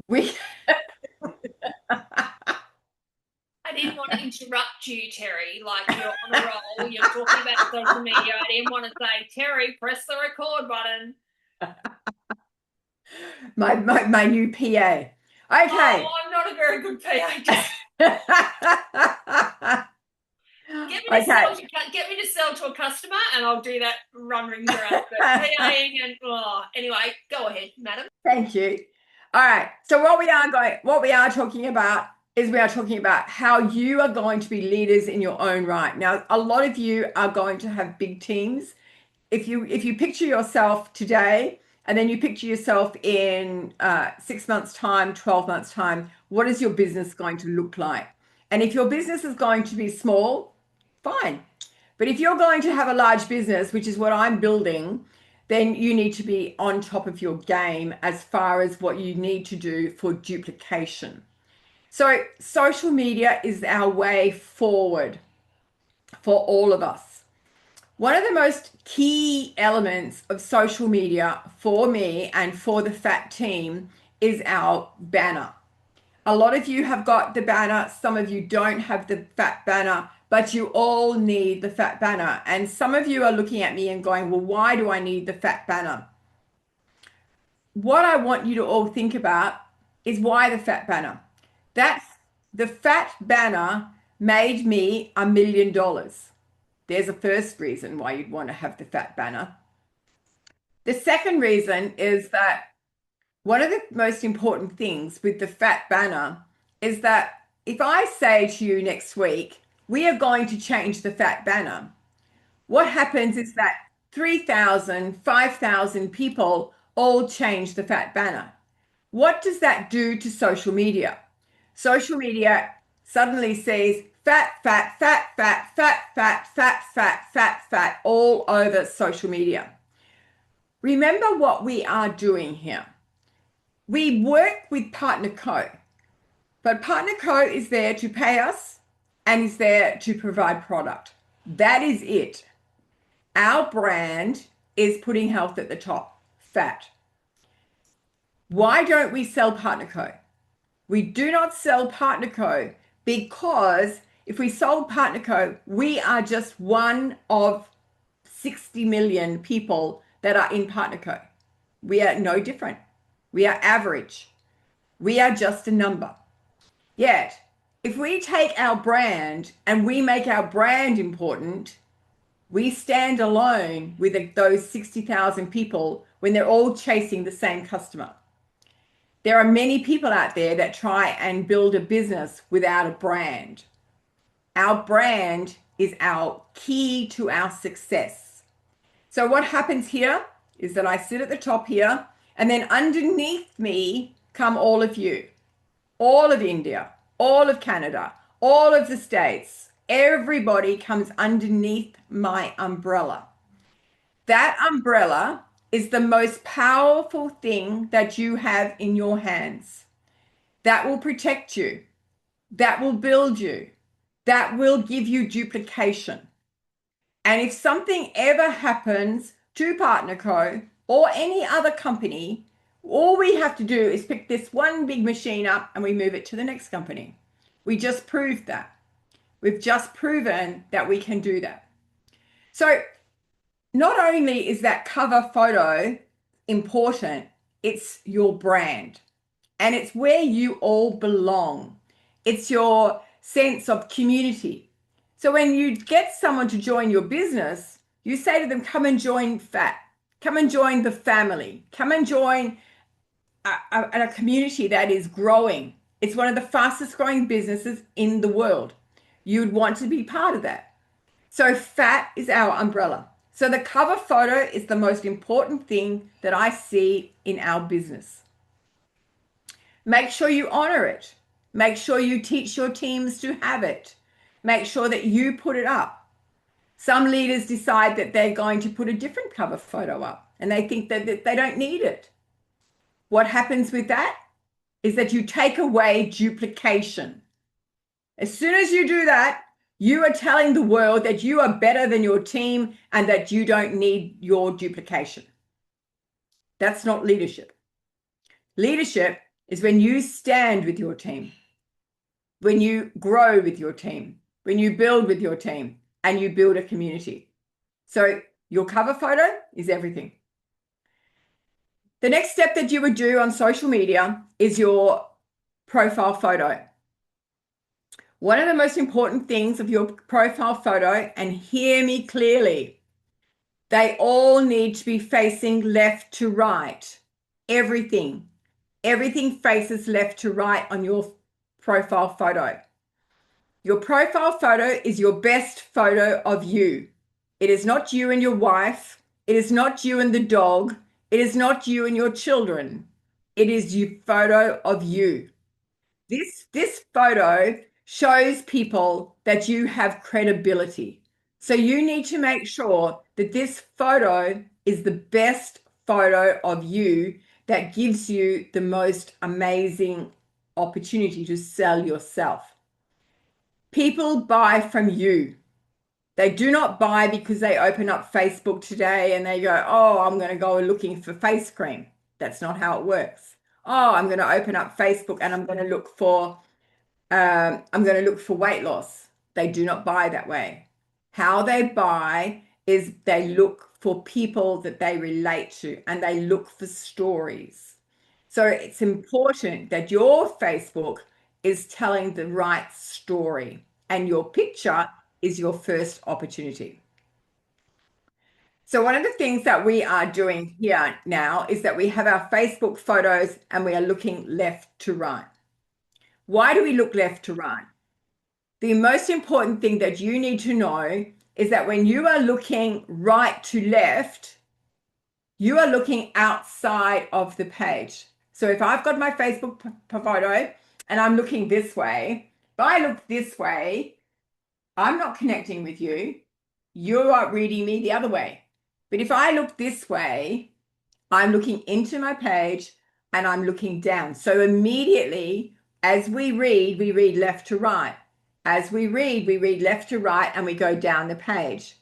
We I didn't want to interrupt you, Terry. Like you're on a roll, you're talking about social media. I didn't want to say, Terry, press the record button. my new PA. Oh, Okay. I'm not a very good PA. Just get me to Okay. get me to sell to a customer, and I'll do that run rings around. But PAing and anyway, go ahead, madam. Thank you. All right. So what we are talking about is we are talking about how you are going to be leaders in your own right. Now, a lot of you are going to have big teams. If you picture yourself today and then you picture yourself in 6 months' time, 12 months' time, what is your business going to look like? And if your business is going to be small, fine. But if you're going to have a large business, which is what I'm building, then you need to be on top of your game as far as what you need to do for duplication. So, social media is our way forward for all of us. One of the most key elements of social media for me and for the FAT team is our banner. A lot of you have got the banner, some of you don't have the FAT banner, but you all need the FAT banner. And some of you are looking at me and going, well, why do I need the FAT banner? What I want you to all think about is why the FAT banner. That's the FAT banner made me $1 million. There's a first reason why you'd want to have the FAT banner. The second reason is that one of the most important things with the FAT banner is that if I say to you next week, we are going to change the FAT banner, what happens is that 3,000, 5,000 people all change the FAT banner. What does that do to social media? Social media suddenly sees fat, fat, fat, fat, fat, fat, fat, fat, fat, fat all over social media. Remember what we are doing here. We work with Partner Co, but Partner Co is there to pay us and is there to provide product. That is it. Our brand is putting health at the top, fat. Why don't we sell Partner Co? We do not sell Partner Co because if we sold Partner Co, we are just one of 60 million people that are in Partner Co. We are no different. We are average. We are just a number. Yet, if we take our brand and we make our brand important, we stand alone with those 60,000 people when they're all chasing the same customer. There are many people out there that try and build a business without a brand. Our brand is our key to our success. So what happens here is that I sit at the top here, and then underneath me come all of you, all of India, all of Canada, all of the States. Everybody comes underneath my umbrella. That umbrella is the most powerful thing that you have in your hands. That will protect you. That will build you. That will give you duplication. And if something ever happens to Partner Co or any other company, all we have to do is pick this one big machine up and we move it to the next company. We just proved that. We've just proven that we can do that. So not only is that cover photo important, it's your brand and it's where you all belong. It's your sense of community. So when you get someone to join your business, you say to them, come and join FAT, come and join the family, come and join a community that is growing. It's one of the fastest growing businesses in the world. You'd want to be part of that. So fat is our umbrella. So the cover photo is the most important thing that I see in our business. Make sure you honor it. Make sure you teach your teams to have it. Make sure that you put it up. Some leaders decide that they're going to put a different cover photo up and they think that they don't need it. What happens with that is that you take away duplication. As soon as you do that, you are telling the world that you are better than your team and that you don't need your duplication. That's not leadership. Leadership is when you stand with your team, when you grow with your team, when you build with your team, and you build a community. So your cover photo is everything. The next step that you would do on social media is your profile photo. One of the most important things of your profile photo, and hear me clearly, they all need to be facing left to right. Everything. Everything faces left to right on your profile photo. Your profile photo is your best photo of you. It is not you and your wife. It is not you and the dog. It is not you and your children. It is your photo of you. This photo shows people that you have credibility. So you need to make sure that this photo is the best photo of you that gives you the most amazing opportunity to sell yourself. People buy from you. They do not buy because they open up Facebook today and they go, oh, I'm going to go looking for face cream. That's not how it works. Oh, I'm going to open up Facebook and I'm going to look for weight loss. They do not buy that way. How they buy is they look for people that they relate to and they look for stories. So it's important that your Facebook is telling the right story and your picture is your first opportunity. So one of the things that we are doing here now is that we have our Facebook photos and we are looking left to right. Why do we look left to right? The most important thing that you need to know is that when you are looking right to left, you are looking outside of the page. So if I've got my Facebook photo and I'm looking this way, if I look this way, I'm not connecting with you. You are reading me the other way. But if I look this way, I'm looking into my page and I'm looking down. So immediately, as we read left to right. As we read left to right and we go down the page.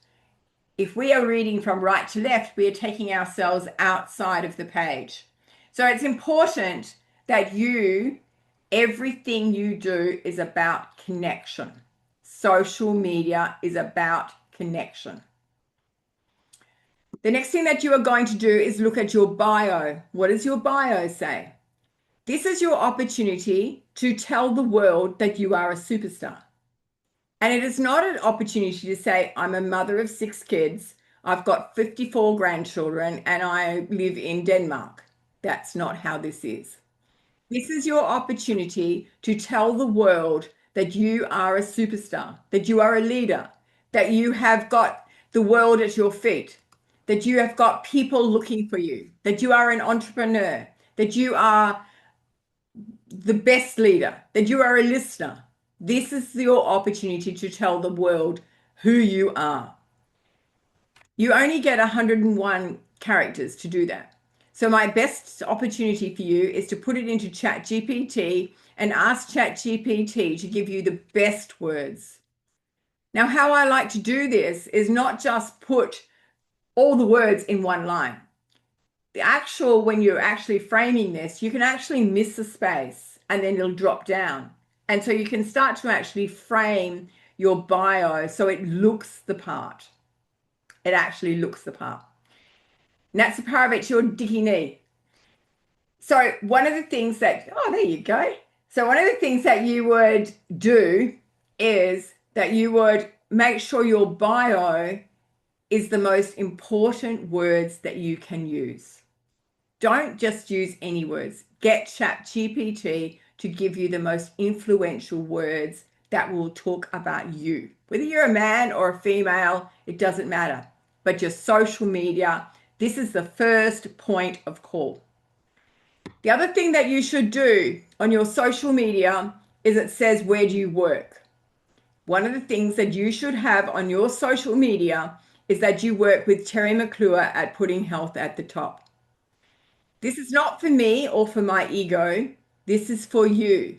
If we are reading from right to left, we are taking ourselves outside of the page. So it's important that everything you do is about connection. Social media is about connection. The next thing that you are going to do is look at your bio. What does your bio say? This is your opportunity to tell the world that you are a superstar. And it is not an opportunity to say, I'm a mother of 6 kids, I've got 54 grandchildren, and I live in Denmark. That's not how this is. This is your opportunity to tell the world that you are a superstar, that you are a leader, that you have got the world at your feet, that you have got people looking for you, that you are an entrepreneur, that you are the best leader, that you are a listener. This is your opportunity to tell the world who you are. You only get 101 characters to do that. So my best opportunity for you is to put it into ChatGPT and ask ChatGPT to give you the best words. Now, how I like to do this is not just put all the words in one line. When you're actually framing this, you can actually miss a space and then it'll drop down. And so you can start to actually frame your bio so it looks the part. It actually looks the part. And that's the power of it, your dicky knee. So one of the things that, oh, there you go. So one of the things that you would do is that you would make sure your bio is the most important words that you can use. Don't just use any words. Get ChatGPT to give you the most influential words that will talk about you. Whether you're a man or a female, it doesn't matter. But your social media, this is the first point of call. The other thing that you should do on your social media is it says, where do you work? One of the things that you should have on your social media is that you work with Terri McClure at Putting Health at the Top. This is not for me or for my ego. This is for you.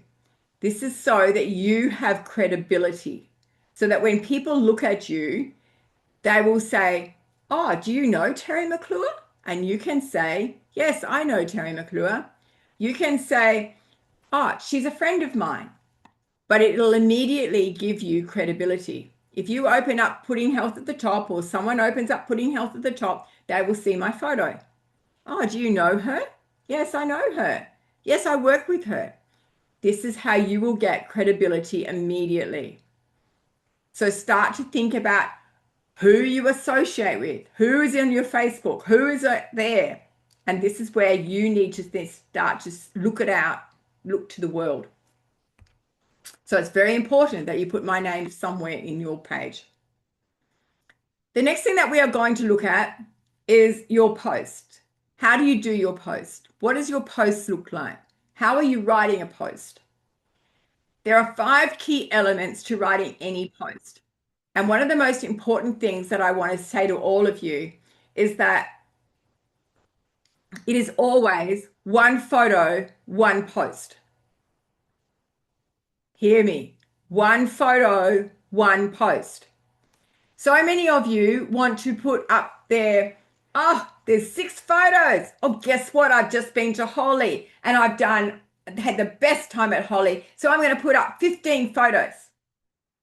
This is so that you have credibility. So that when people look at you, they will say, oh, do you know Terri McClure? And you can say, yes, I know Terri McClure. You can say, oh, she's a friend of mine, but it'll immediately give you credibility. If you open up putting health at the top, or someone opens up putting health at the top, they will see my photo. Oh, do you know her? Yes, I know her. Yes, I work with her. This is how you will get credibility immediately. So start to think about who you associate with, who is on your Facebook, who is there. And this is where you need to start to look it out, look to the world. So it's very important that you put my name somewhere in your page. The next thing that we are going to look at is your post. How do you do your post? What does your post look like? How are you writing a post? There are 5 key elements to writing any post. And one of the most important things that I want to say to all of you is that it is always one photo, one post. Hear me. One photo, one post. So many of you want to put up there, oh, there's 6 photos. Oh, guess what? I've just been to Holly and had the best time at Holly. So I'm going to put up 15 photos.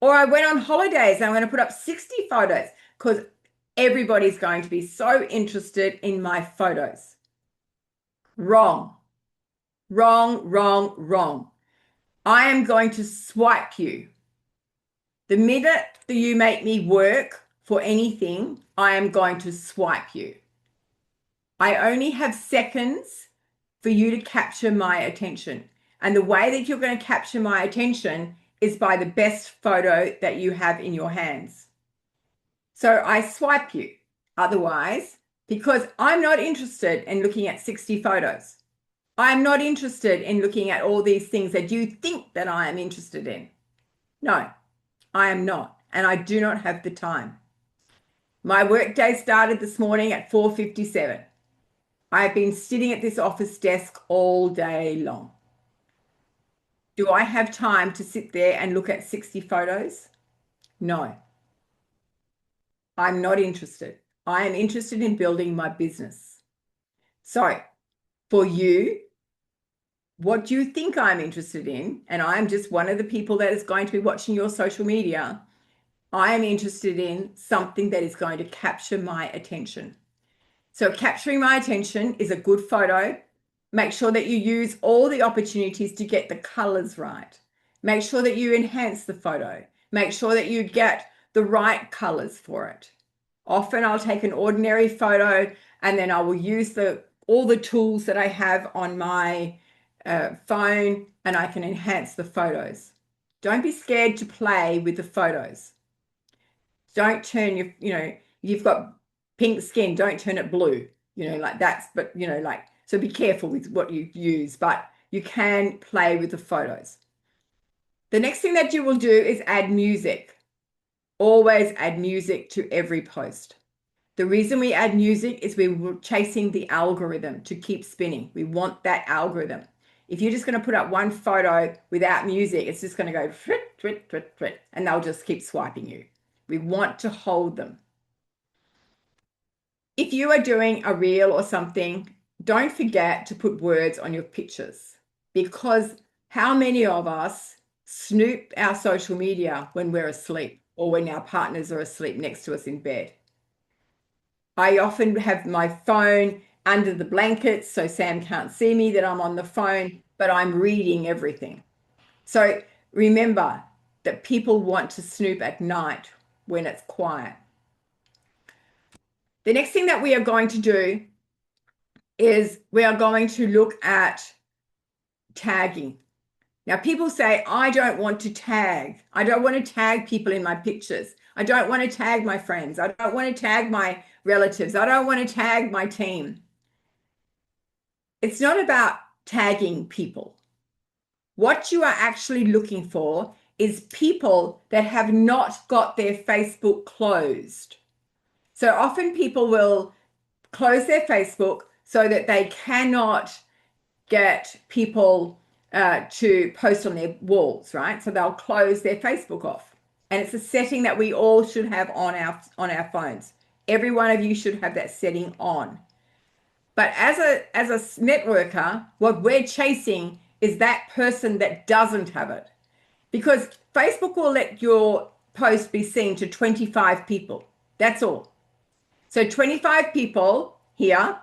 Or I went on holidays and I'm going to put up 60 photos because everybody's going to be so interested in my photos. Wrong, wrong, wrong, wrong. I am going to swipe you. The minute that you make me work for anything, I am going to swipe you. I only have seconds for you to capture my attention. And the way that you're going to capture my attention is by the best photo that you have in your hands. So I swipe you. Otherwise, because I'm not interested in looking at 60 photos. I'm not interested in looking at all these things that you think that I am interested in. No, I am not. And I do not have the time. My workday started this morning at 4:57. I have been sitting at this office desk all day long. Do I have time to sit there and look at 60 photos? No, I'm not interested. I am interested in building my business. So for you, what do you think I'm interested in? And I'm just one of the people that is going to be watching your social media. I am interested in something that is going to capture my attention. So capturing my attention is a good photo. Make sure that you use all the opportunities to get the colors right. Make sure that you enhance the photo. Make sure that you get the right colors for it. Often I'll take an ordinary photo and then I will use all the tools that I have on my phone and I can enhance the photos. Don't be scared to play with the photos. Don't turn you've got pink skin, don't turn it blue, so be careful with what you use, but you can play with the photos. The next thing that you will do is add music. Always add music to every post. The reason we add music is we're chasing the algorithm to keep spinning. We want that algorithm. If you're just going to put up one photo without music, it's just going to go twit, twit, twit, twit, and they'll just keep swiping you. We want to hold them. If you are doing a reel or something, don't forget to put words on your pictures, because how many of us snoop our social media when we're asleep or when our partners are asleep next to us in bed? I often have my phone under the blankets so Sam can't see me that I'm on the phone, but I'm reading everything. So remember that people want to snoop at night when it's quiet. The next thing that we are going to do is we are going to look at tagging. Now, people say, I don't want to tag. I don't want to tag people in my pictures. I don't want to tag my friends. I don't want to tag my relatives. I don't want to tag my team. It's not about tagging people. What you are actually looking for is people that have not got their Facebook closed. So often people will close their Facebook so that they cannot get people to post on their walls, right? So they'll close their Facebook off. And it's a setting that we all should have on our phones. Every one of you should have that setting on. But as a networker, what we're chasing is that person that doesn't have it. Because Facebook will let your post be seen to 25 people. That's all. So 25 people here.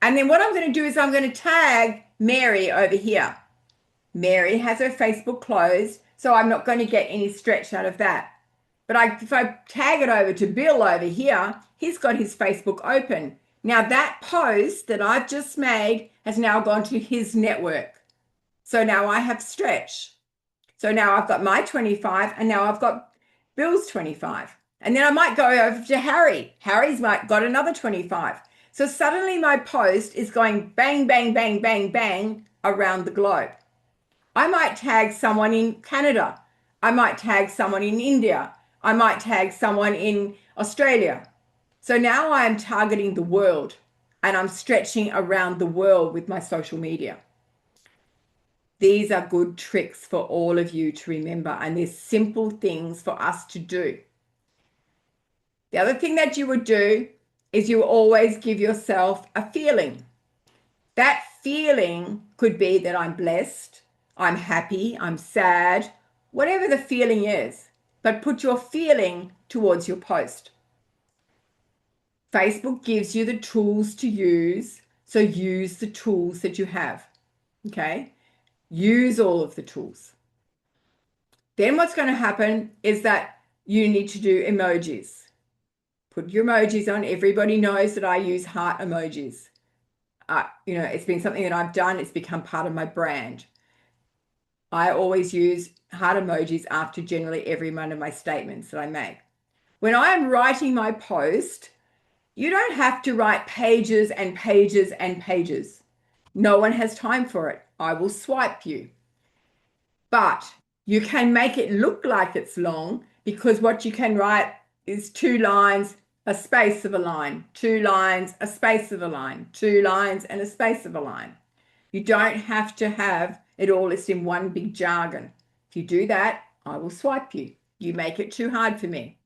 And then what I'm going to do is I'm going to tag Mary over here. Mary has her Facebook closed, so I'm not going to get any stretch out of that. But if I tag it over to Bill over here, he's got his Facebook open. Now that post that I've just made has now gone to his network. So now I have stretch. So now I've got my 25 and now I've got Bill's 25. And then I might go over to Harry. Harry's might got another 25. So suddenly my post is going bang, bang, bang, bang, bang around the globe. I might tag someone in Canada. I might tag someone in India. I might tag someone in Australia. So now I am targeting the world and I'm stretching around the world with my social media. These are good tricks for all of you to remember, and they're simple things for us to do. The other thing that you would do is you always give yourself a feeling. That feeling could be that I'm blessed, I'm happy, I'm sad, whatever the feeling is, but put your feeling towards your post. Facebook gives you the tools to use, so use the tools that you have. Okay? Use all of the tools. Then what's going to happen is that you need to do emojis. Put your emojis on. Everybody knows that I use heart emojis. It's been something that I've done. It's become part of my brand. I always use heart emojis after generally every one of my statements that I make. When I am writing my post, you don't have to write pages and pages and pages. No one has time for it. I will swipe you. But you can make it look like it's long because what you can write is 2 lines, a space of a line, 2 lines, a space of a line, 2 lines, and a space of a line. You don't have to have it all listed in one big jargon. If you do that, I will swipe you. You make it too hard for me.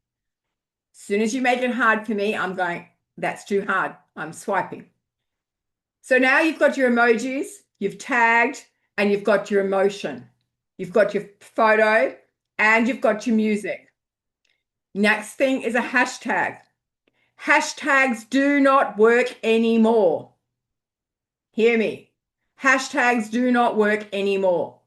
As soon as you make it hard for me, I'm going, that's too hard. I'm swiping. So now you've got your emojis, you've tagged, and you've got your emotion. You've got your photo and you've got your music. Next thing is a hashtag. Hashtags do not work anymore. Hear me. Hashtags do not work anymore.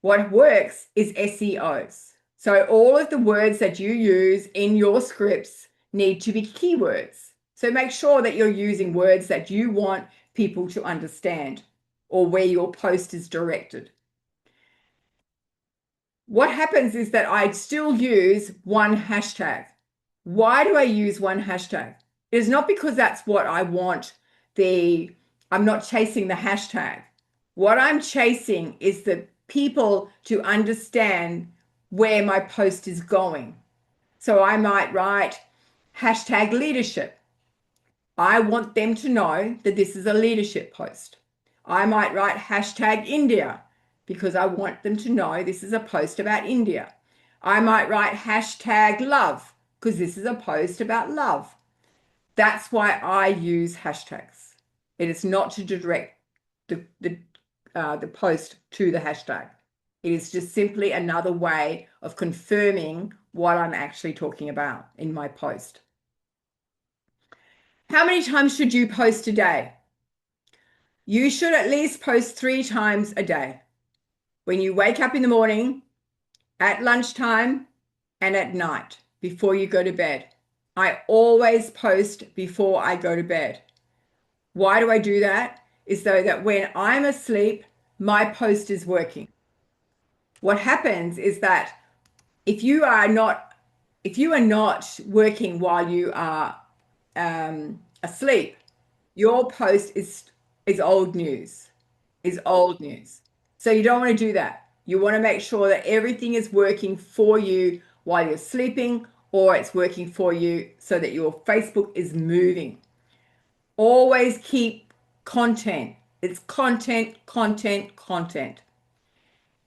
What works is SEOs. So all of the words that you use in your scripts need to be keywords. So make sure that you're using words that you want people to understand or where your post is directed. What happens is that I still use one hashtag. Why do I use one hashtag? It is not because that's what I want. I'm not chasing the hashtag. What I'm chasing is the people to understand where my post is going. So I might write hashtag leadership. I want them to know that this is a leadership post. I might write hashtag India because I want them to know this is a post about India. I might write hashtag love because this is a post about love. That's why I use hashtags. It is not to direct the post to the hashtag. It is just simply another way of confirming what I'm actually talking about in my post. How many times should you post a day? You should at least post 3 times a day. When you wake up in the morning, at lunchtime, and at night before you go to bed. I always post before I go to bed. Why do I do that? Is so that when I'm asleep, my post is working. What happens is that if you are not working while you are asleep, your post is old news, So you don't want to do that. You want to make sure that everything is working for you while you're sleeping, or it's working for you so that your Facebook is moving. Always keep content. It's content, content, content.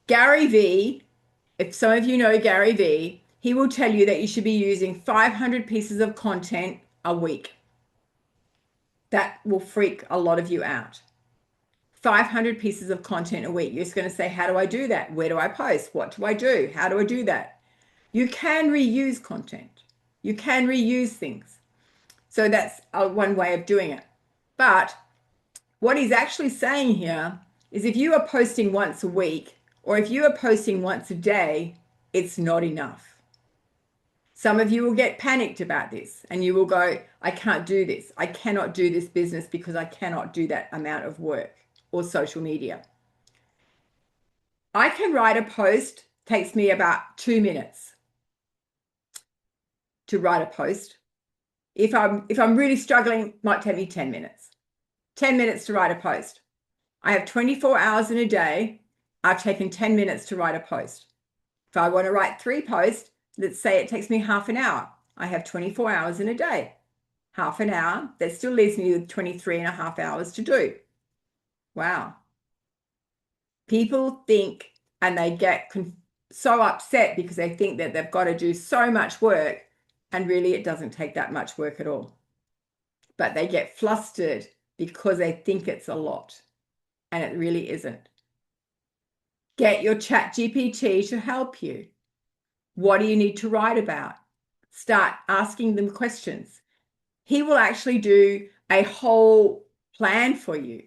Gary Vee, if some of you know Gary Vee, he will tell you that you should be using 500 pieces of content a week. That will freak a lot of you out. 500 pieces of content a week. You're just going to say, how do I do that? Where do I post? What do I do? How do I do that? You can reuse content. You can reuse things. So that's one way of doing it. But what he's actually saying here is if you are posting once a week or if you are posting once a day, it's not enough. Some of you will get panicked about this and you will go, I can't do this. I cannot do this business because I cannot do that amount of work or social media. I can write a post, takes me about 2 minutes to write a post. If I'm really struggling, it might take me 10 minutes. 10 minutes to write a post. I have 24 hours in a day. I've taken 10 minutes to write a post. If I want to write 3 posts, let's say it takes me half an hour. I have 24 hours in a day. Half an hour, that still leaves me with 23 and a half hours to do. Wow. People think and they get so upset because they think that they've got to do so much work, and really it doesn't take that much work at all. But they get flustered because they think it's a lot, and it really isn't. Get your chat GPT to help you. What do you need to write about? Start asking them questions. He will actually do a whole plan for you.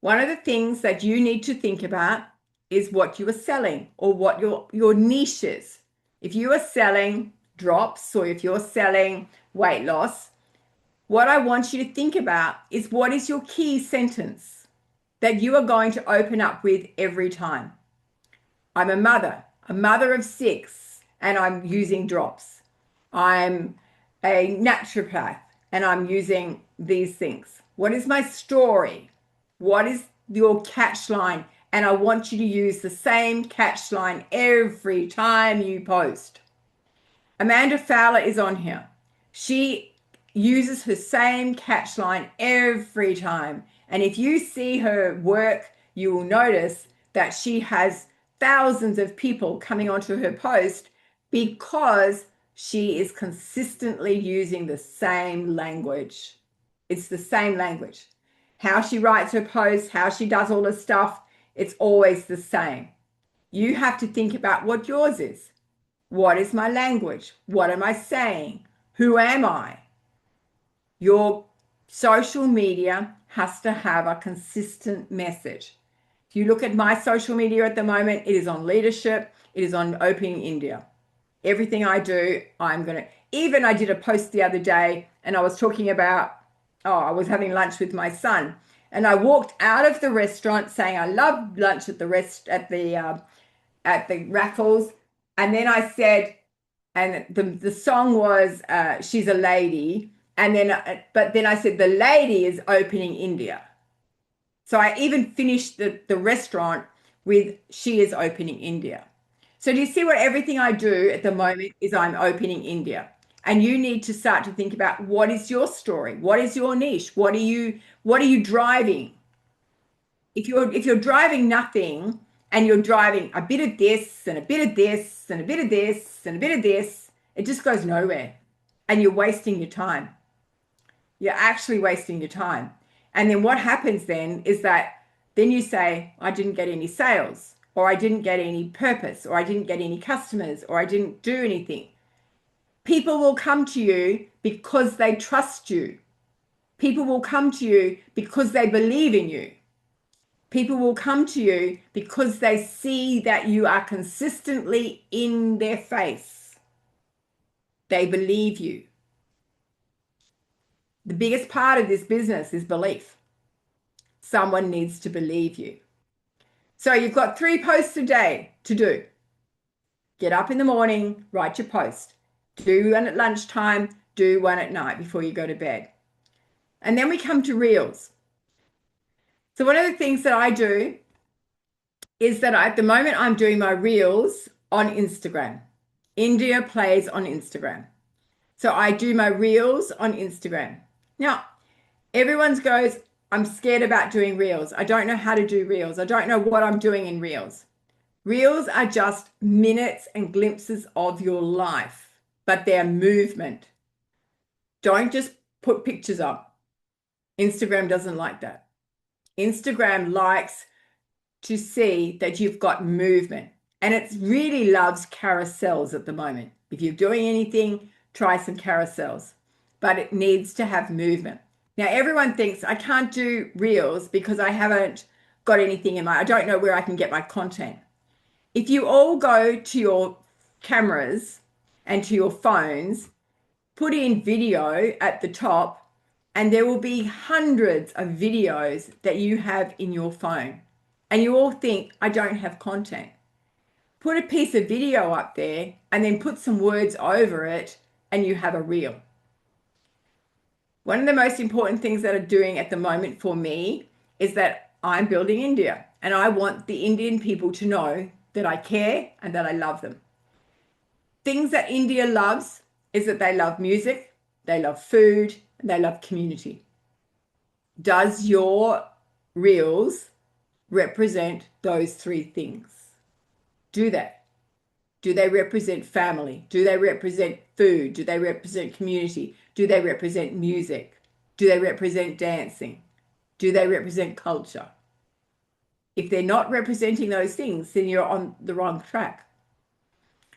One of the things that you need to think about is what you are selling or what your niche is. If you are selling drops or if you're selling weight loss, what I want you to think about is what is your key sentence that you are going to open up with every time. I'm a mother of 6, and I'm using drops. I'm a naturopath, and I'm using these things. What is my story? What is your catch line? And I want you to use the same catch line every time you post. Amanda Fowler is on here. She uses her same catch line every time. And if you see her work, you will notice that she has thousands of people coming onto her post because she is consistently using the same language. It's the same language. How she writes her posts, how she does all this stuff, it's always the same. You have to think about what yours is. What is my language? What am I saying? Who am I? Your social media has to have a consistent message. If you look at my social media at the moment, it is on leadership, it is on opening India. Everything I do, I'm going to, even I did a post the other day and I was talking about, I was having lunch with my son and I walked out of the restaurant saying I love lunch at the Raffles. And then I said, and the song was She's a Lady. And then, but then I said, the lady is opening India. So I even finished the restaurant with She is opening India. So do you see what everything I do at the moment is I'm opening India? And you need to start to think about what is your story? What is your niche? What are you driving? If you're driving nothing and you're driving a bit of this and a bit of this and a bit of this and a bit of this, it just goes nowhere. And you're wasting your time. You're actually wasting your time. And then what happens then is that then you say, I didn't get any sales, or I didn't get any purpose, or I didn't get any customers, or I didn't do anything. People will come to you because they trust you. People will come to you because they believe in you. People will come to you because they see that you are consistently in their face. They believe you. The biggest part of this business is belief. Someone needs to believe you. So you've got 3 posts a day to do. Get up in the morning, write your post. Do one at lunchtime, do one at night before you go to bed. And then we come to reels. So one of the things that I do is that at the moment I'm doing my reels on Instagram. India plays on Instagram. So I do my reels on Instagram. Now, everyone goes, I'm scared about doing reels. I don't know how to do reels. I don't know what I'm doing in reels. Reels are just minutes and glimpses of your life, but they're movement. Don't just put pictures up. Instagram doesn't like that. Instagram likes to see that you've got movement, and it really loves carousels at the moment. If you're doing anything, try some carousels, but it needs to have movement. Now, everyone thinks I can't do reels because I haven't got anything in my, I don't know where I can get my content. If you all go to your cameras and to your phones, put in video at the top, and there will be hundreds of videos that you have in your phone. And you all think, I don't have content. Put a piece of video up there and then put some words over it, and you have a reel. One of the most important things that are doing at the moment for me is that I'm building India, and I want the Indian people to know that I care and that I love them. Things that India loves is that they love music, they love food, and they love community. Does your reels represent those three things? Do that. Do they represent family? Do they represent food? Do they represent community? Do they represent music? Do they represent dancing? Do they represent culture? If they're not representing those things, then you're on the wrong track.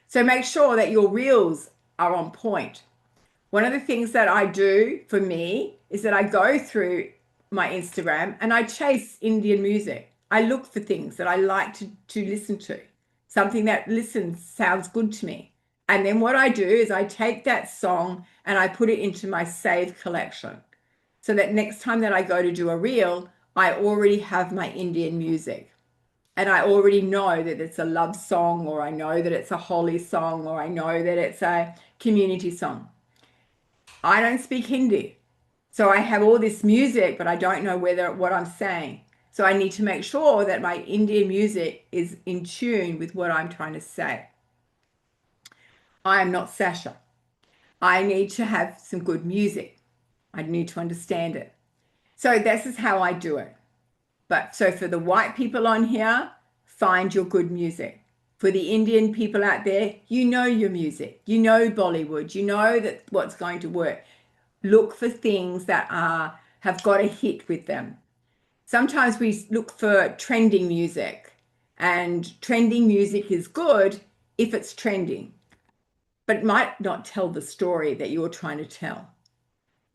So make sure that your reels are on point. One of the things that I do for me is that I go through my Instagram and I chase Indian music. I look for things that I like to listen to, something that listens sounds good to me. And then what I do is I take that song and I put it into my saved collection so that next time that I go to do a reel, I already have my Indian music. And I already know that it's a love song, or I know that it's a holy song, or I know that it's a community song. I don't speak Hindi. So I have all this music, but I don't know what I'm saying. So I need to make sure that my Indian music is in tune with what I'm trying to say. I am not Sasha. I need to have some good music. I need to understand it. So this is how I do it. But so for the white people on here, find your good music. For the Indian people out there, you know your music. You know Bollywood. You know that what's going to work. Look for things that have got a hit with them. Sometimes we look for trending music, and trending music is good if it's trending, but it might not tell the story that you're trying to tell.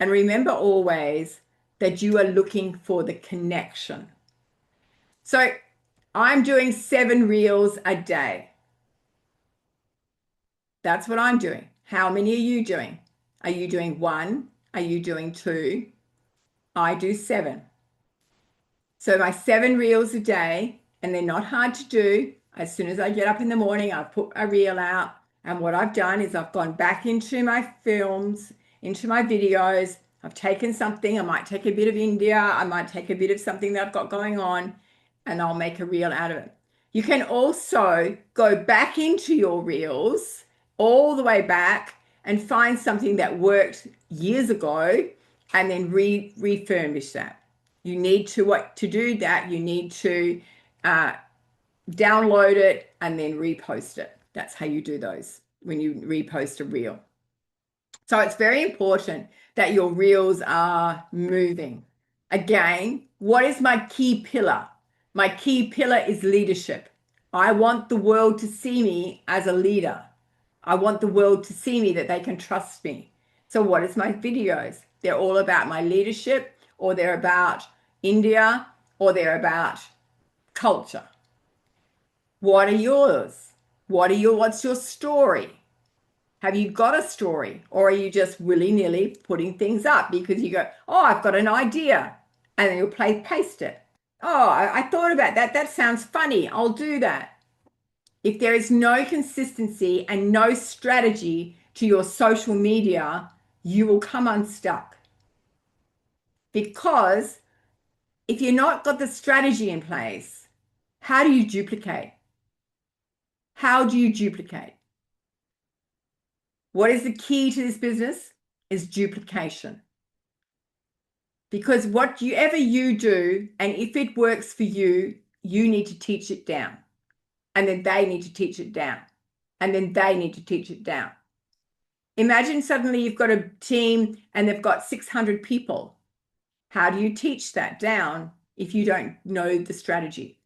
And remember always that you are looking for the connection. So I'm doing 7 reels a day. That's what I'm doing. How many are you doing? Are you doing 1? Are you doing 2? I do 7. So my 7 reels a day, and they're not hard to do. As soon as I get up in the morning, I put a reel out. And what I've done is I've gone back into my films, into my videos. I've taken something. I might take a bit of India. I might take a bit of something that I've got going on, and I'll make a reel out of it. You can also go back into your reels all the way back and find something that worked years ago and then refurbish that. You need to do that. You need to download it and then repost it. That's how you do those when you repost a reel. So it's very important that your reels are moving. Again, what is my key pillar? My key pillar is leadership. I want the world to see me as a leader. I want the world to see me that they can trust me. So what is my videos? They're all about my leadership, or they're about India, or they're about culture. What are yours? What's your story? Have you got a story, or are you just willy-nilly putting things up because you go, oh, I've got an idea, and then you'll paste it. Oh, I thought about that. That sounds funny. I'll do that. If there is no consistency and no strategy to your social media, you will come unstuck. Because if you're not got the strategy in place, how do you duplicate? How do you duplicate? What is the key to this business is duplication. Because whatever you do, and if it works for you, you need to teach it down. And then they need to teach it down. And then they need to teach it down. Imagine suddenly you've got a team and they've got 600 people. How do you teach that down if you don't know the strategy.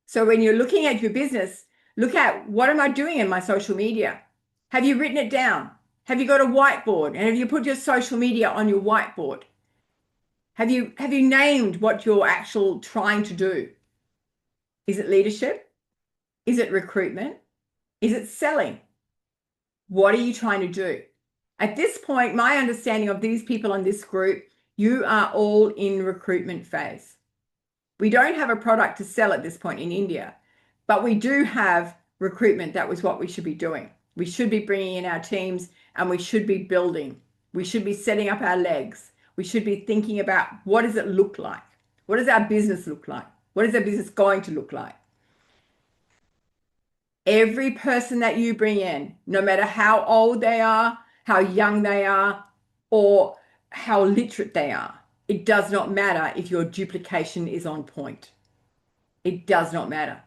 So when you're looking at your business, look at what am I doing in my social media? Have you written it down? Have you got a whiteboard? And have you put your social media on your whiteboard? Have you named what you're actual trying to do? Is it leadership? Is it recruitment? Is it selling? What are you trying to do? At this point, my understanding of these people on this group, you are all in recruitment phase. We don't have a product to sell at this point in India, but we do have recruitment. That was what we should be doing. We should be bringing in our teams and we should be building. We should be setting up our legs. We should be thinking about what does it look like? What does our business look like? What is our business going to look like? Every person that you bring in, no matter how old they are, how young they are, or how literate they are, it does not matter if your duplication is on point. It does not matter.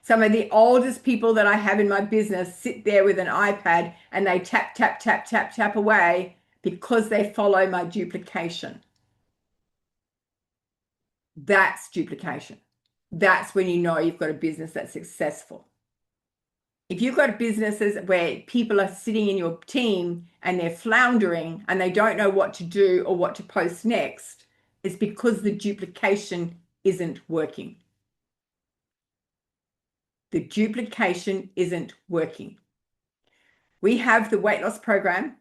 Some of the oldest people that I have in my business sit there with an iPad and they tap, tap, tap, tap, tap away because they follow my duplication. That's duplication. That's when you know you've got a business that's successful. If you've got businesses where people are sitting in your team and they're floundering and they don't know what to do or what to post next, it's because the duplication isn't working. The duplication isn't working. We have the weight loss program.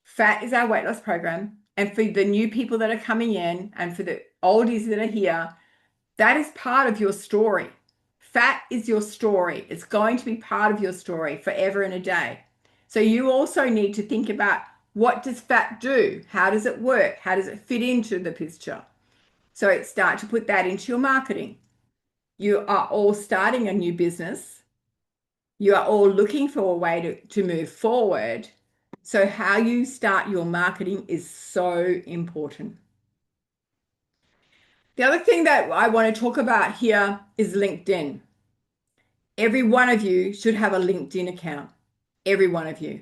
Fat is our weight loss program. And for the new people that are coming in and for the oldies that are here, that is part of your story. Fat is your story. It's going to be part of your story forever and a day. So you also need to think about, what does fat do? How does it work? How does it fit into the picture? So start to put that into your marketing. You are all starting a new business. You are all looking for a way to move forward. So how you start your marketing is so important. The other thing that I want to talk about here is LinkedIn. Every one of you should have a LinkedIn account. Every one of you.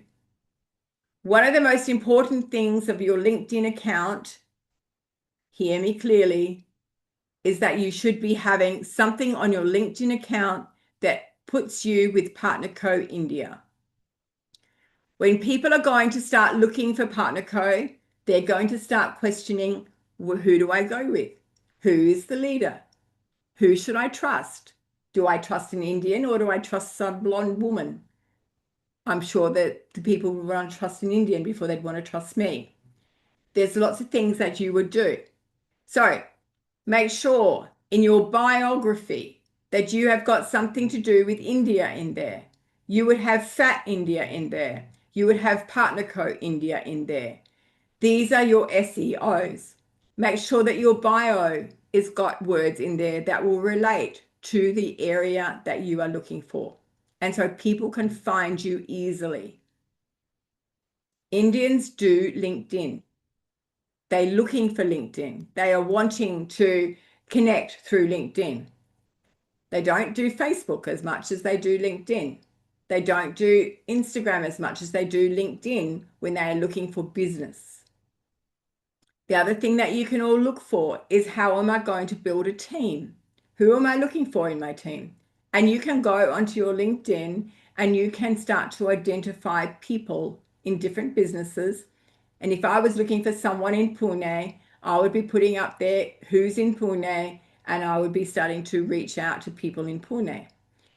One of the most important things of your LinkedIn account, hear me clearly, is that you should be having something on your LinkedIn account that puts you with Partner Co India. When people are going to start looking for Partner Co, they're going to start questioning, well, who do I go with? Who is the leader? Who should I trust? Do I trust an Indian or do I trust some blonde woman? I'm sure that the people would want to trust an Indian before they'd want to trust me. There's lots of things that you would do. So make sure in your biography that you have got something to do with India in there. You would have Fat India in there. You would have Partner Co India in there. These are your SEOs. Make sure that your bio has got words in there that will relate to the area that you are looking for. And so people can find you easily. Indians do LinkedIn. They're looking for LinkedIn. They are wanting to connect through LinkedIn. They don't do Facebook as much as they do LinkedIn. They don't do Instagram as much as they do LinkedIn when they are looking for business. The other thing that you can all look for is, how am I going to build a team? Who am I looking for in my team? And you can go onto your LinkedIn and you can start to identify people in different businesses. And if I was looking for someone in Pune, I would be putting up there who's in Pune, and I would be starting to reach out to people in Pune.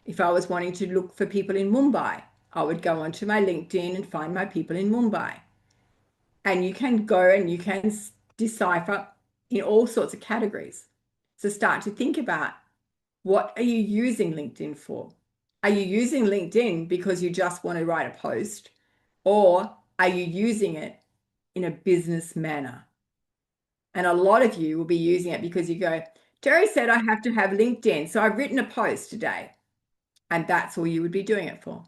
If I was wanting to look for people in Mumbai, I would go onto my LinkedIn and find my people in Mumbai. And you can go and you can decipher in all sorts of categories. So start to think about, what are you using LinkedIn for? Are you using LinkedIn because you just want to write a post, or are you using it in a business manner? And a lot of you will be using it because you go, Terri said I have to have LinkedIn, so I've written a post today. And that's all you would be doing it for.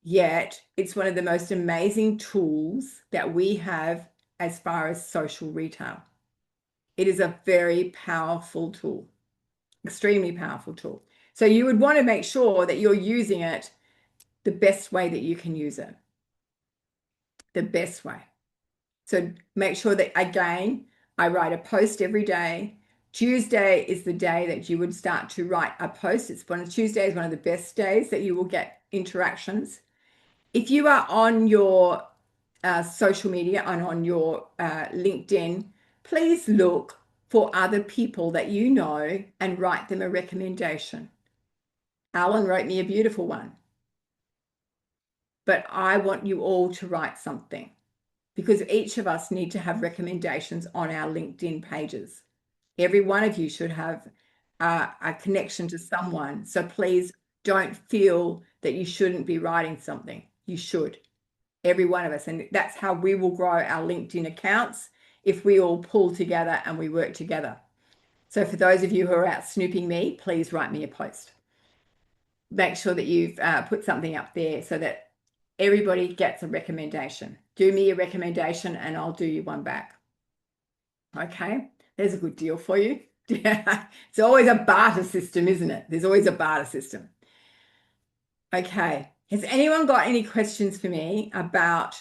Yet it's one of the most amazing tools that we have as far as social retail. It is a very powerful tool, extremely powerful tool. So you would want to make sure that you're using it the best way that you can use it. The best way. So make sure that, again, I write a post every day. Tuesday is the day that you would start to write a post. Tuesday is one of the best days that you will get interactions. If you are on your social media and on your LinkedIn, please look for other people that you know and write them a recommendation. Alan wrote me a beautiful one, but I want you all to write something because each of us need to have recommendations on our LinkedIn pages. Every one of you should have a connection to someone. So please don't feel that you shouldn't be writing something. You should, every one of us. And that's how we will grow our LinkedIn accounts if we all pull together and we work together. So for those of you who are out snooping me, please write me a post. Make sure that you've put something up there so that everybody gets a recommendation. Do me a recommendation and I'll do you one back. Okay, there's a good deal for you. Yeah, it's always a barter system, isn't it? There's always a barter system. Okay, has anyone got any questions for me about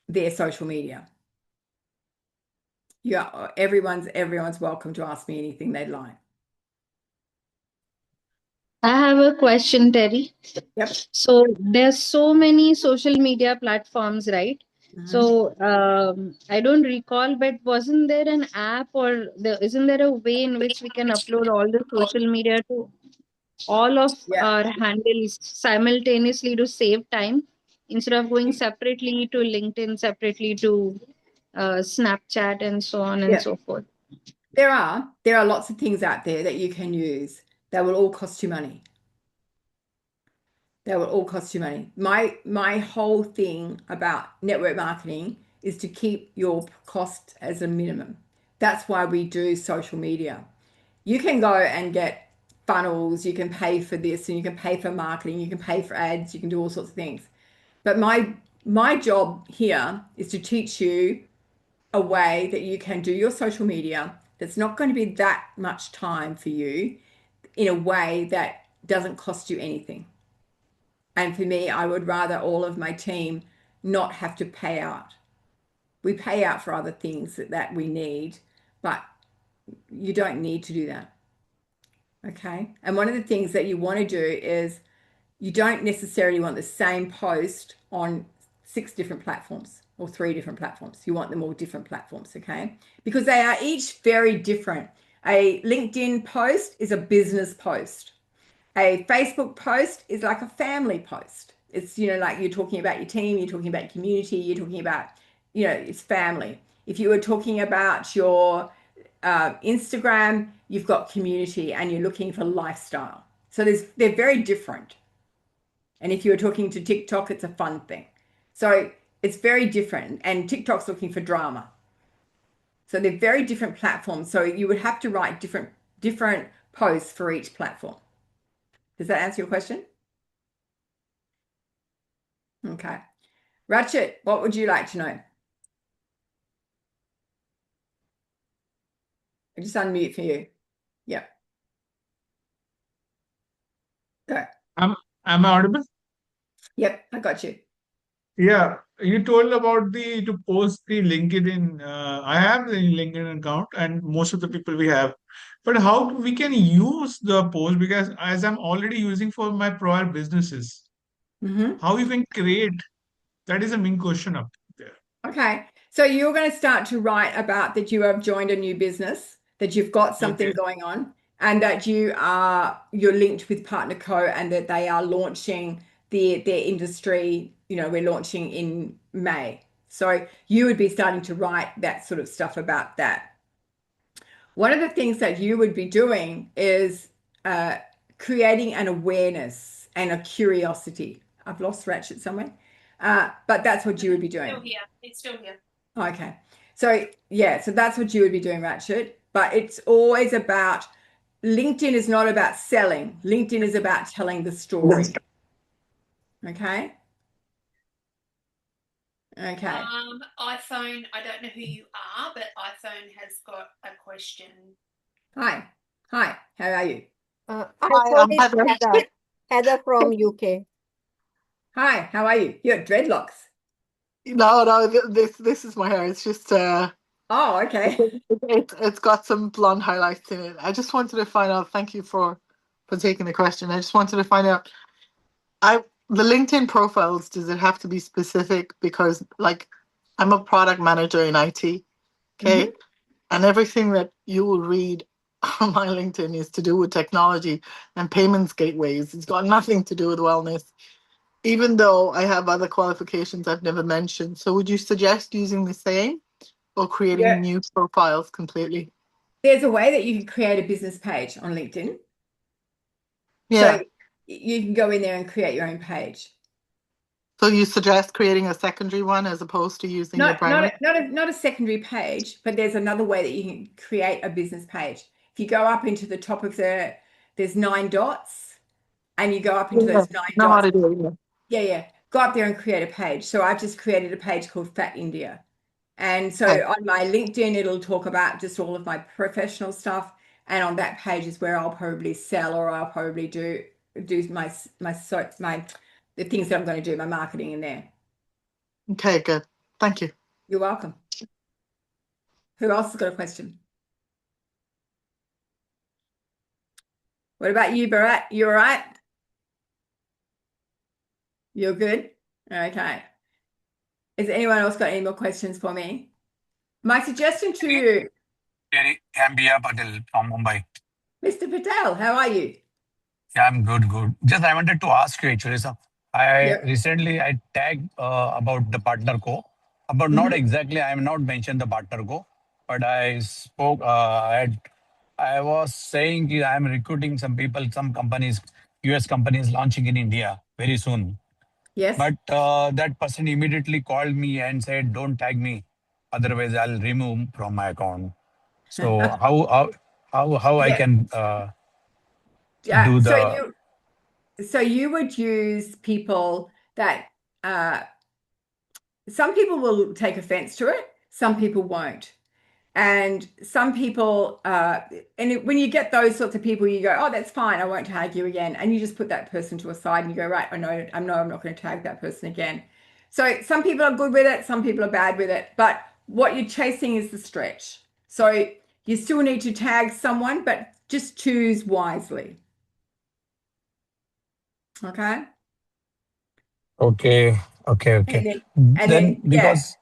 their social media? Yeah, everyone's welcome to ask me anything they'd like. I have a question, Terry. Yep. So there's so many social media platforms, right? Mhm. So I don't recall, but wasn't there an app isn't there a way in which we can upload all the social media to all of Yeah. our handles simultaneously to save time instead of going separately to LinkedIn, separately to Snapchat, and so on and Yeah. so forth? There are lots of things out there that you can use that will all cost you money. They will all cost you money. My whole thing about network marketing is to keep your costs as a minimum. That's why we do social media. You can go and get funnels, you can pay for this and you can pay for marketing, you can pay for ads, you can do all sorts of things. But my job here is to teach you a way that you can do your social media that's not going to be that much time for you in a way that doesn't cost you anything. And for me, I would rather all of my team not have to pay out. We pay out for other things that we need, but you don't need to do that. Okay. And one of the things that you want to do is you don't necessarily want the same post on 6 different platforms or 3 different platforms. You want them all different platforms. Okay. Because they are each very different. A LinkedIn post is a business post. A Facebook post is like a family post. It's, like you're talking about your team, you're talking about your community, you're talking about, it's family. If you were talking about your Instagram, you've got community and you're looking for lifestyle. So they're very different. And if you were talking to TikTok, it's a fun thing. So it's very different. And TikTok's looking for drama. So they're very different platforms. So you would have to write different posts for each platform. Does that answer your question? Okay. Ratchet, what would you like to know? I just unmute for you. Yep. Go. Am am I audible? Yep, I got you. Yeah, you told about the to post the LinkedIn. I have the LinkedIn account, and most of the people we have. But how we can use the post because as I'm already using for my prior businesses, Mm-hmm. how we can create that is a main question up there. Okay. So you're going to start to write about that you have joined a new business, that you've got something Okay, going on, and that you're linked with Partner Co and that they are launching their industry, we're launching in May. So you would be starting to write that sort of stuff about that. One of the things that you would be doing is uh, creating an awareness and a curiosity. I've lost Ratchet somewhere, but that's what you would be Still doing. here. It's still here. Okay. So, yeah, so that's what you would be doing, Ratchet. But it's always about LinkedIn is not about selling. LinkedIn is about telling the story. Okay. Okay. iPhone, I don't know who you are, but iPhone has got a question. Hi. Hi. How are you? Hi, iPhone I'm is Heather. Heather from UK. Hi. How are you? You got dreadlocks. No, this is my hair. It's just Oh, okay. It's got some blonde highlights in it. I just wanted to find out. Thank you for taking the question. I just wanted to find out. The LinkedIn profiles, does it have to be specific? Because like I'm a product manager in IT, hmm okay? And everything that you will read on my LinkedIn is to do with technology and payments gateways. It's got nothing to do with wellness, even though I have other qualifications I've never mentioned. So would you suggest using the same or Yeah. creating new profiles completely? There's a way that you can create a business page on LinkedIn. So Yeah. you can go in there and create your own page. So you suggest creating a secondary one as opposed to using your Not not primary? a, not a not a secondary page, but there's another way that you can create a business page. If you go up into the top of there's 9 dots, and you go up into Yeah. those nine Know how dots. to do it. Yeah, yeah. Go up there and create a page. So I've just created a page called Fat India. And so Yeah. on my LinkedIn, it'll talk about just all of my professional stuff. And on that page is where I'll probably sell, or I'll probably do my the things that I'm going to do, my marketing in there. Okay, good. Thank you. You're welcome. Who else has got a question? What about you, Barat? You all right? You're good? Okay. Has anyone else got any more questions for me? My suggestion to you, Terry, I'm Bia Patel from Mumbai. Mr. Patel, how are you? Yeah, I'm good, good. Just I wanted to ask you actually. So I Yep. recently I tagged about the partner co, about not hmm exactly. I am not mentioned the partner co, but I spoke. I was saying I am recruiting some people, some companies, US companies launching in India very soon. Yes. But that person immediately called me and said, "Don't tag me, otherwise I'll remove from my account." So how I Yeah. can Yeah. do So the you would use people that uh some people will take offense to it, some people won't. And some people, when you get those sorts of people, you go, oh, that's fine, I won't tag you again. And you just put that person to a side and you go, right, I'm not going to tag that person again. So some people are good with it, some people are bad with it. But what you're chasing is the stretch. So you still need to tag someone, but just choose wisely. Okay. okay, okay, okay. And then, and Then then, yeah. because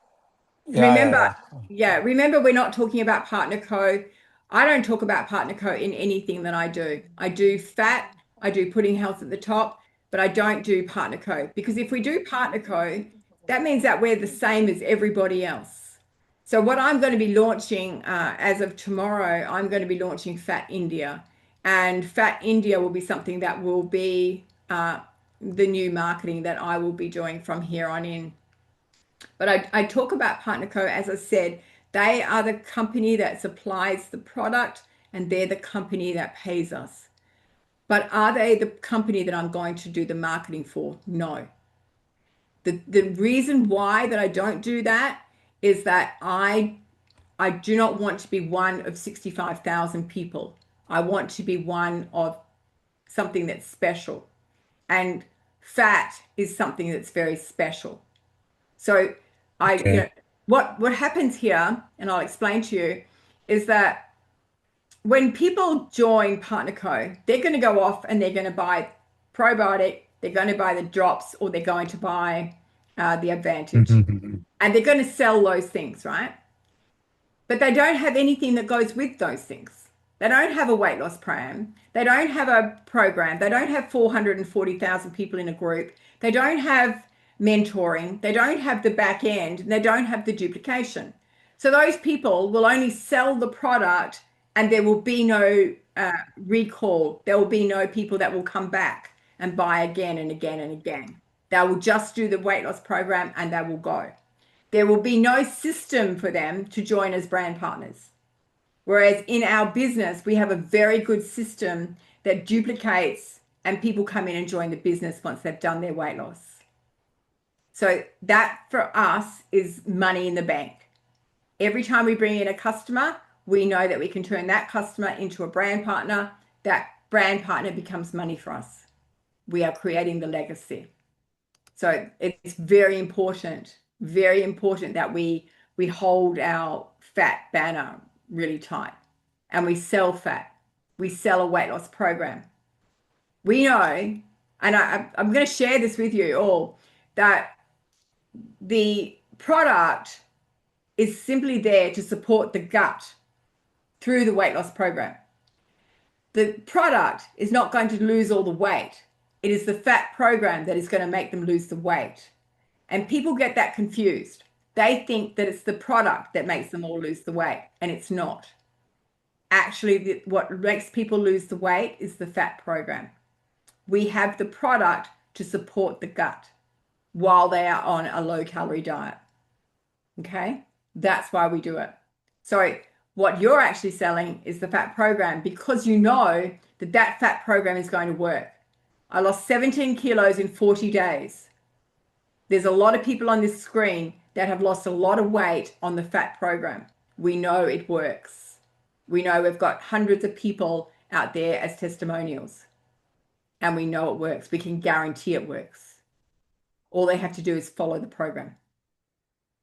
Remember, yeah, remember we're not talking about partner co. I don't talk about partner co in anything that I do. I do fat, I do putting health at the top, but I don't do partner co because if we do partner co, that means that we're the same as everybody else. So what I'm going to be launching as of tomorrow, I'm going to be launching Fat India, and Fat India will be something that will be the new marketing that I will be doing from here on in. But I talk about PartnerCo, as I said, they are the company that supplies the product and they're the company that pays us. But are they the company that I'm going to do the marketing for? No. The reason why that I don't do that is that I do not want to be one of 65,000 people. I want to be one of something that's special. And fat is something that's very special. So okay, what happens here, and I'll explain to you, is that when people join PartnerCo, they're going to go off and they're going to buy probiotic, they're going to buy the drops, or they're going to buy the Advantage, and they're going to sell those things, right? But they don't have anything that goes with those things. They don't have a weight loss program. They don't have a program. They don't have 440,000 people in a group. They don't have mentoring. They don't have the back end. And they don't have the duplication. So those people will only sell the product and there will be no recall. There will be no people that will come back and buy again and again and again. They will just do the weight loss program and they will go. There will be no system for them to join as brand partners. Whereas in our business, we have a very good system that duplicates and people come in and join the business once they've done their weight loss. So that for us is money in the bank. Every time we bring in a customer, we know that we can turn that customer into a brand partner. That brand partner becomes money for us. We are creating the legacy. So it's very important that we hold our fat banner really tight, and we sell fat. We sell a weight loss program. We know, and I'm going to share this with you all, that the product is simply there to support the gut through the weight loss program. The product is not going to lose all the weight. It is the fat program that is going to make them lose the weight. And people get that confused. They think that it's the product that makes them all lose the weight, and it's not. Actually, what makes people lose the weight is the fat program. We have the product to support the gut while they are on a low-calorie diet. Okay? That's why we do it. So what you're actually selling is the fat program, because you know that that fat program is going to work. I lost 17 kilos in 40 days. There's a lot of people on this screen that have lost a lot of weight on the fat program. We know it works. We know we've got hundreds of people out there as testimonials, and we know it works. We can guarantee it works. All they have to do is follow the program.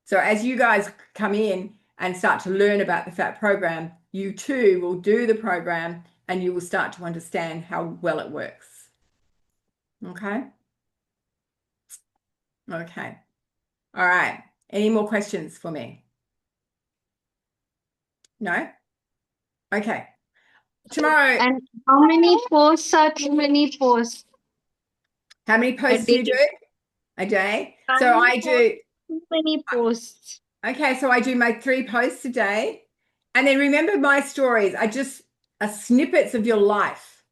So as you guys come in and start to learn about the fat program, you too will do the program, and you will start to understand how well it works. Okay? Okay. All right. Any more questions for me? No? Okay. Tomorrow. And how many posts are too many posts How many a posts do day? you do a day? How So many I do, too many posts. okay, so I do my 3 posts a day. And then remember, my stories are just snippets of your life.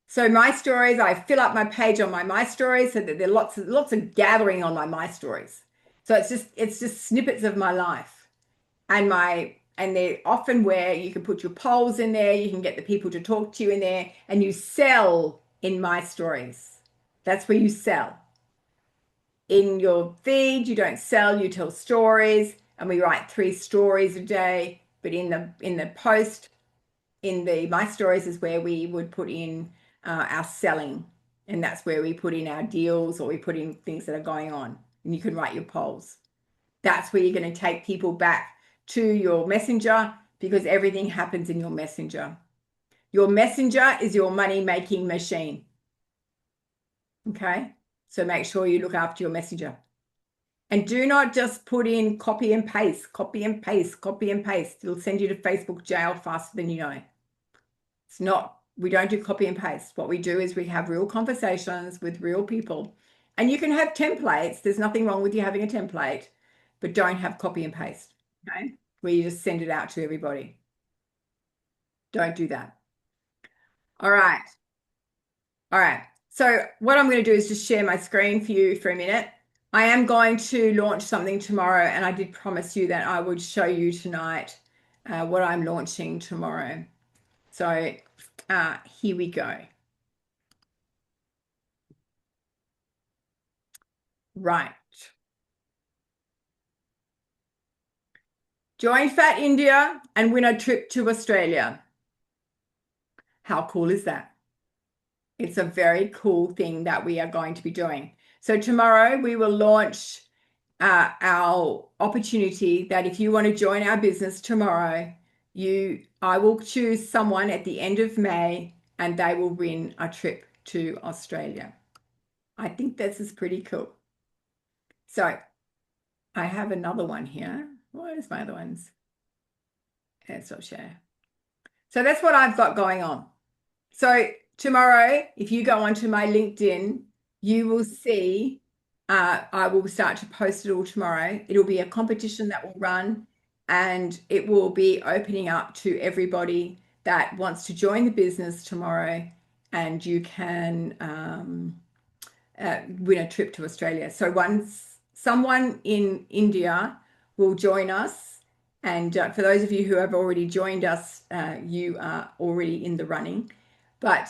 So my stories, I fill up my page on my stories so that there are lots of gathering on my stories. So it's just snippets of my life. And they're often where you can put your polls in there, you can get the people to talk to you in there, and you sell in my stories. That's where you sell. In your feed, you don't sell, you tell stories, and we write 3 stories a day. But in the post, in the my stories is where we would put in our selling, and that's where we put in our deals, or we put in things that are going on, and you can write your polls. That's where you're going to take people back to your messenger, because everything happens in your messenger. Your messenger is your money making machine. Okay, so make sure you look after your messenger, and do not just put in copy and paste, copy and paste, copy and paste. It'll send you to Facebook jail faster than you know. It's not, we don't do copy and paste. What we do is we have real conversations with real people, and you can have templates. There's nothing wrong with you having a template, but don't have copy and paste, okay? Where you just send it out to everybody. Don't do that. All right. All right. So what I'm going to do is just share my screen for you for a minute. I am going to launch something tomorrow, and I did promise you that I would show you tonight what I'm launching tomorrow. So here we go. Right. Join Fat India and win a trip to Australia. How cool is that? It's a very cool thing that we are going to be doing. So tomorrow we will launch our opportunity that if you want to join our business tomorrow, I will choose someone at the end of May, and they will win a trip to Australia. I think this is pretty cool. So I have another one here. Where's my other ones? Let's not share. So that's what I've got going on. So tomorrow, if you go onto my LinkedIn, you will see I will start to post it all tomorrow. It'll be a competition that will run, and it will be opening up to everybody that wants to join the business tomorrow, and you can win a trip to Australia. So once someone in India will join us, and for those of you who have already joined us, you are already in the running. But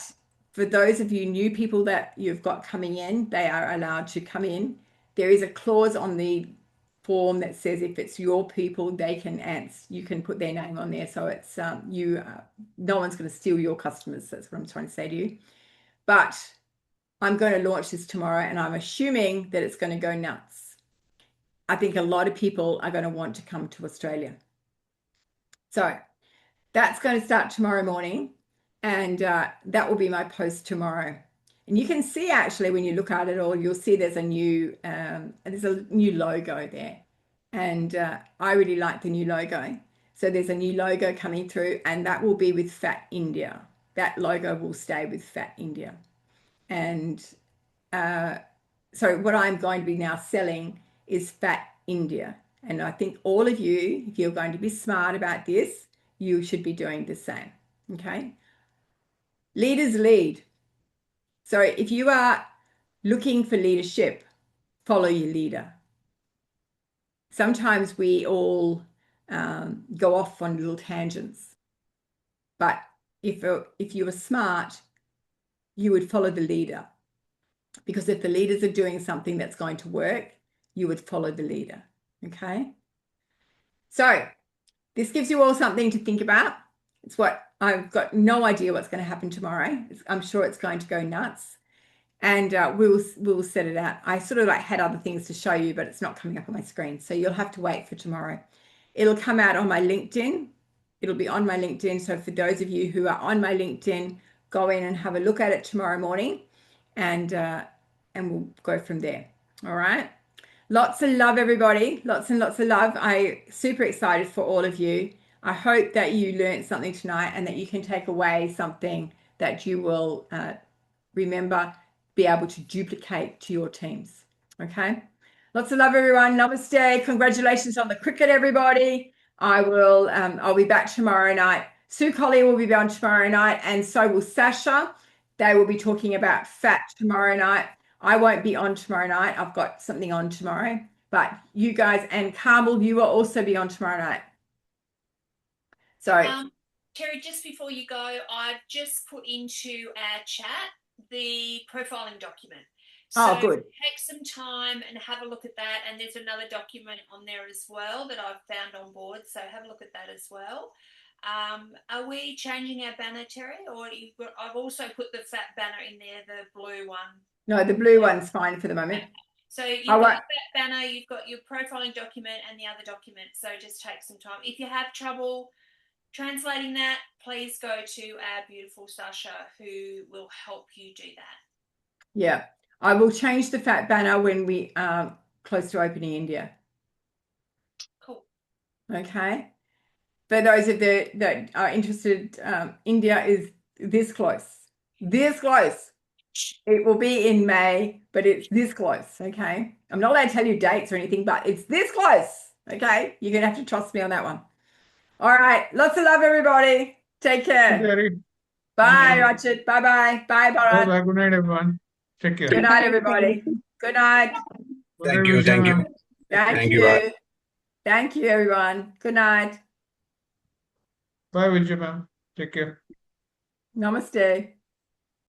for those of you new people that you've got coming in, they are allowed to come in. There is a clause on the form that says if it's your people, they can answer. You can put their name on there, so it's no one's going to steal your customers. That's what I'm trying to say to you. But I'm going to launch this tomorrow, and I'm assuming that it's going to go nuts. I think a lot of people are going to want to come to Australia. So that's going to start tomorrow morning, and that will be my post tomorrow. And you can see actually when you look at it all, you'll see there's a new logo there, and I really like the new logo. So there's a new logo coming through, and that will be with Fat India. That logo will stay with Fat India, and so what I'm going to be now selling is Fat India. And I think all of you, if you're going to be smart about this, you should be doing the same. Okay. Leaders lead. So if you are looking for leadership, follow your leader. Sometimes we all go off on little tangents, but if you were smart, you would follow the leader, because if the leaders are doing something that's going to work, you would follow the leader. Okay. So this gives you all something to think about. It's what I've got no idea what's going to happen tomorrow. I'm sure it's going to go nuts, and we'll set it out. I sort of like had other things to show you, but it's not coming up on my screen, so you'll have to wait for tomorrow. It'll come out on my LinkedIn. It'll be on my LinkedIn. So for those of you who are on my LinkedIn, go in and have a look at it tomorrow morning, and we'll go from there. All right. Lots of love, everybody. Lots and lots of love. I'm super excited for all of you. I hope that you learned something tonight and that you can take away something that you will remember, be able to duplicate to your teams. Okay. Lots of love, everyone. Namaste. Congratulations on the cricket, everybody. I'll be back tomorrow night. Sue Colley will be on tomorrow night, and so will Sasha. They will be talking about fat tomorrow night. I won't be on tomorrow night. I've got something on tomorrow, but you guys and Carmel, you will also be on tomorrow night. So, Terri, just before you go, I've just put into our chat the profiling document. So good. take some time and have a look at that. And there's another document on there as well that I've found on board. So have a look at that as well. Are we changing our banner, Terri? Or I've also put the fat banner in there, the blue one. No, the blue one's fine for the moment. So you've got that banner, you've got your profiling document and the other document. So just take some time. If you have trouble translating that, please go to our beautiful Sasha, who will help you do that. Yeah, I will change the fat banner when we are close to opening India. Cool. Okay. For those of you that are interested, India is this close. This close. It will be in May, but it's this close. Okay. I'm not allowed to tell you dates or anything, but it's this close. Okay. You're going to have to trust me on that one. All right. Lots of love, everybody. Take care. Terri. Bye, Rachit. Bye-bye. Bye, Bharat. Bye-bye. Good night, everyone. Take care. Good night, everybody. Good night. Good Thank night, you. Vijay, Thank you. ma'am. Thank Bharat. you. Thank you, everyone. Good night. Bye, Vijay, ma'am. Take care. Namaste.